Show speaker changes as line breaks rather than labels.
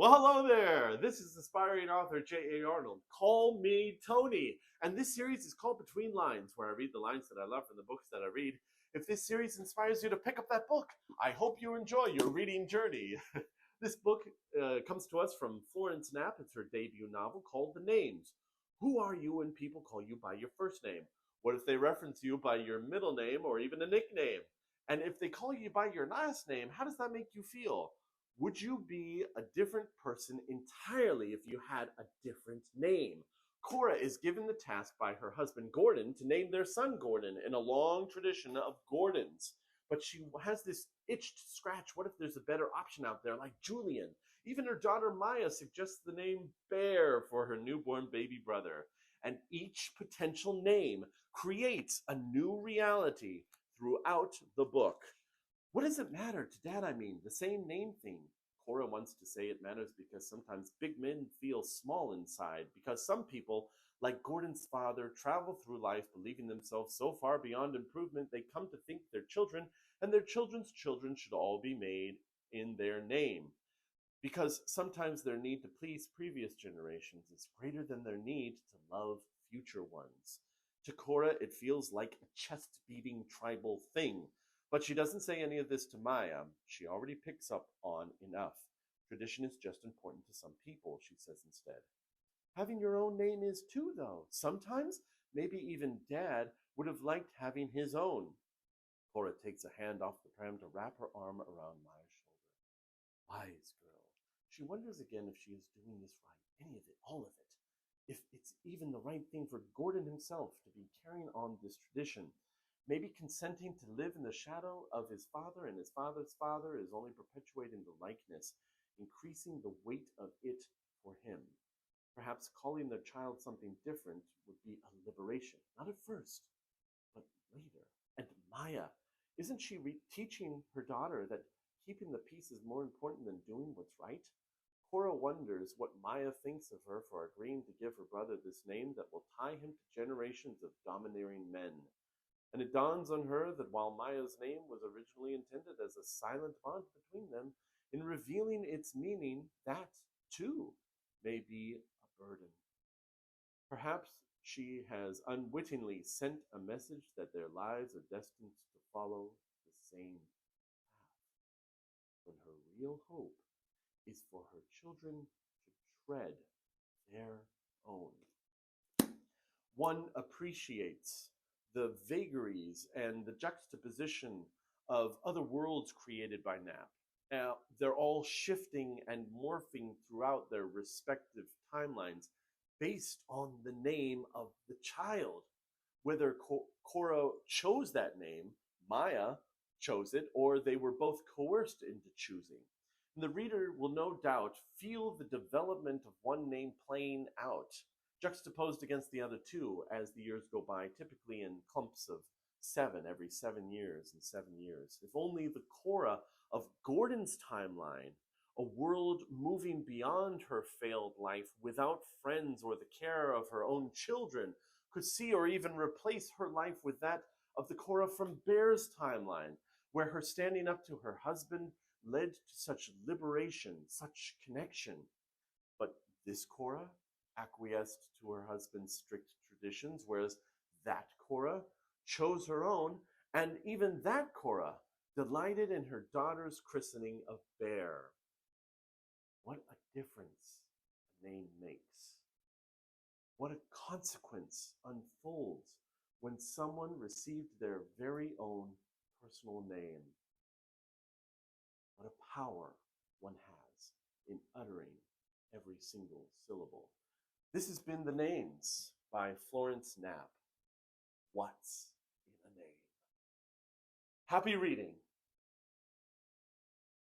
Well, hello there. This is aspiring author J.A. Arnold. Call me Tony. And this series is called Between Lines, where I read the lines that I love from the books that I read. If this series inspires you to pick up that book, I hope you enjoy your reading journey. This book comes to us from Florence Knapp. It's her debut novel called The Names. Who are you when people call you by your first name? What if they reference you by your middle name or even a nickname? And if they call you by your last name, how does that make you feel? Would you be a different person entirely if you had a different name? Cora is given the task by her husband Gordon to name their son Gordon in a long tradition of Gordons. But she has this itch to scratch. What if there's a better option out there, like Julian? Even her daughter Maya suggests the name Bear for her newborn baby brother. And each potential name creates a new reality throughout the book. What does it matter to Dad? I mean, the same name thing. Cora wants to say it matters because sometimes big men feel small inside, because some people, like Gordon's father, travel through life believing themselves so far beyond improvement they come to think their children and their children's children should all be made in their name. Because sometimes their need to please previous generations is greater than their need to love future ones. To Cora, it feels like a chest-beating tribal thing. But she doesn't say any of this to Maya. She already picks up on enough. Tradition is just important to some people, she says instead. Having your own name is too, though. Sometimes, maybe even Dad would have liked having his own. Cora takes a hand off the pram to wrap her arm around Maya's shoulder. Wise girl. She wonders again if she is doing this right, any of it, all of it. If it's even the right thing for Gordon himself to be carrying on this tradition. Maybe consenting to live in the shadow of his father and his father's father is only perpetuating the likeness, increasing the weight of it for him. Perhaps calling their child something different would be a liberation, not at first, but later. And Maya, isn't she teaching her daughter that keeping the peace is more important than doing what's right? Cora wonders what Maya thinks of her for agreeing to give her brother this name that will tie him to generations of domineering men. And it dawns on her that while Maya's name was originally intended as a silent bond between them, in revealing its meaning, that, too, may be a burden. Perhaps she has unwittingly sent a message that their lives are destined to follow the same path, when her real hope is for her children to tread their own. One appreciates the vagaries and the juxtaposition of other worlds created by Knapp. Now, they're all shifting and morphing throughout their respective timelines based on the name of the child. Whether Cora chose that name, Maya chose it, or they were both coerced into choosing. And the reader will no doubt feel the development of one name playing out, juxtaposed against the other two as the years go by, typically in clumps of 7 every 7 years and 7 years. If only the Cora of Gordon's timeline, a world moving beyond her failed life without friends or the care of her own children, could see or even replace her life with that of the Cora from Bear's timeline, where her standing up to her husband led to such liberation, such connection. But this Cora acquiesced to her husband's strict traditions, whereas that Cora chose her own, and even that Cora delighted in her daughter's christening of Bear. What a difference a name makes. What a consequence unfolds when someone received their very own personal name. What a power one has in uttering every single syllable. This has been The Names by Florence Knapp. What's in a name? Happy reading.